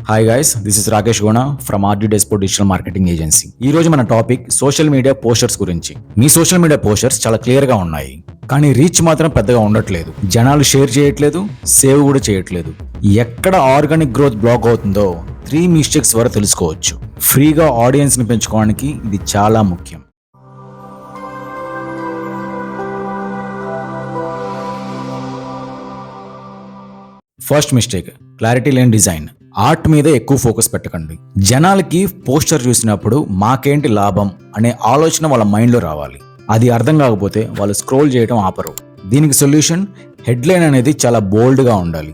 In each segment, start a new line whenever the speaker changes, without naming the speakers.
Hi guys, this is Rakesh Gona from RG Despo digital marketing agency. ఈ రోజు మన topic social media posters గురించి. మీ సోషల్ మీడియా పోస్టర్స్ చాలా క్లియర్ గా ఉన్నాయి, కానీ రీచ్ మాత్రం పెద్దగా ఉండట్లేదు. జనాలు షేర్ చేయట్లేదు, సేవ్ కూడా చేయట్లేదు. ఎక్కడ ఆర్గానిక్ గ్రోత్ బ్లాక్ అవుతుందో 3 మిస్టేక్స్ ద్వారా తెలుసుకోవచ్చు. ఫ్రీగా ఆడియన్స్ ని పెంచుకోవడానికి ఇది చాలా ముఖ్యం. ఫస్ట్ మిస్టేక్, క్లారిటీ లేని డిజైన్. ఆర్ట్ మీద ఎక్కువ ఫోకస్ పెట్టకండి. జనాలకి పోస్టర్ చూసినప్పుడు మాకేంటి లాభం అనే ఆలోచన వాళ్ళ మైండ్లో రావాలి. అది అర్థం కాకపోతే వాళ్ళు స్క్రోల్ చేయడం ఆపరు. దీనికి సొల్యూషన్, హెడ్లైన్ అనేది చాలా బోల్డ్గా ఉండాలి.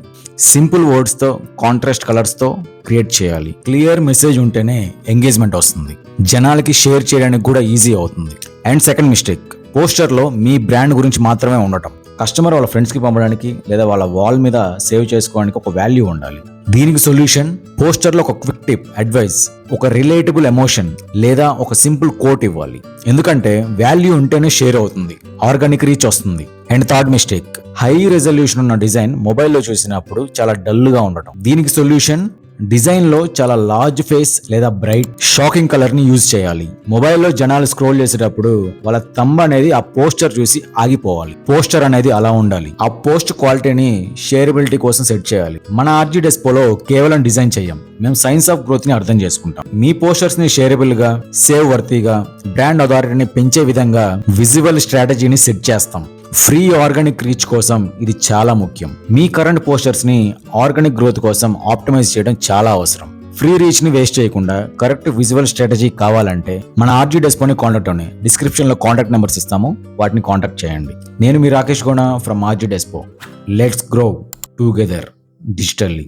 సింపుల్ వర్డ్స్తో, కాంట్రాస్ట్ కలర్స్తో క్రియేట్ చేయాలి. క్లియర్ మెసేజ్ ఉంటేనే ఎంగేజ్మెంట్ వస్తుంది, జనాలకి షేర్ చేయడానికి కూడా ఈజీ అవుతుంది. అండ్ సెకండ్ మిస్టేక్, పోస్టర్లో మీ బ్రాండ్ గురించి మాత్రమే ఉండటం. కస్టమర్ వాళ్ళ ఫ్రెండ్స్కి పంపడానికి లేదా వాళ్ళ వాల్ మీద సేవ్ చేసుకోవడానికి ఒక వాల్యూ ఉండాలి. దీనికి సొల్యూషన్, పోస్టర్లో ఒక క్విక్ టిప్, అడ్వైస్, ఒక రిలేటబుల్ ఎమోషన్ లేదా ఒక సింపుల్ కోట్ ఇవ్వాలి. ఎందుకంటే వాల్యూ ఉంటేనే షేర్ అవుతుంది, ఆర్గానిక్ రీచ్ వస్తుంది. And third mistake, high resolution ఉన్న డిజైన్ మొబైల్లో చూసినప్పుడు చాలా డల్గా ఉండటం. దీనికి సొల్యూషన్, డిజైన్ లో చాలా లార్జ్ ఫేస్ లేదా బ్రైట్ షాకింగ్ కలర్ ని యూజ్ చేయాలి. మొబైల్లో జనాలు స్క్రోల్ చేసేటప్పుడు వాళ్ళ థంబ్ అనేది ఆ పోస్టర్ చూసి ఆగిపోవాలి. పోస్టర్ అనేది అలా ఉండాలి. ఆ పోస్ట్ క్వాలిటీని షేరబిలిటీ కోసం సెట్ చేయాలి. మన ఆర్జీ డెస్పోలో కేవలం డిజైన్ చేయం, మేము సైన్స్ ఆఫ్ గ్రోత్ ని అర్థం చేసుకుంటాం. మీ పోస్టర్స్ ని షేరబుల్ గా, సేవ్ వర్తీగా, బ్రాండ్ అథారిటీని పెంచే విధంగా విజువల్ స్ట్రాటజీని సెట్ చేస్తాం. ఫ్రీ ఆర్గానిక్ రీచ్ కోసం ఇది చాలా ముఖ్యం. మీ కరెంట్ పోస్టర్స్ ని ఆర్గానిక్ గ్రోత్ కోసం ఆప్టిమైజ్ చేయడం చాలా అవసరం. ఫ్రీ రీచ్ ని వేస్ట్ చేయకుండా కరెక్ట్ విజువల్ స్ట్రాటజీ కావాలంటే మన ఆర్జీ డెస్పోని కాంటాక్ట్ అవునే, డిస్క్రిప్షన్ లో కాంటాక్ట్ నెంబర్స్ ఇస్తాము, వాటిని కాంటాక్ట్ చేయండి. నేను మీ Rakesh Gona from RG Despo. Let's grow together digitally.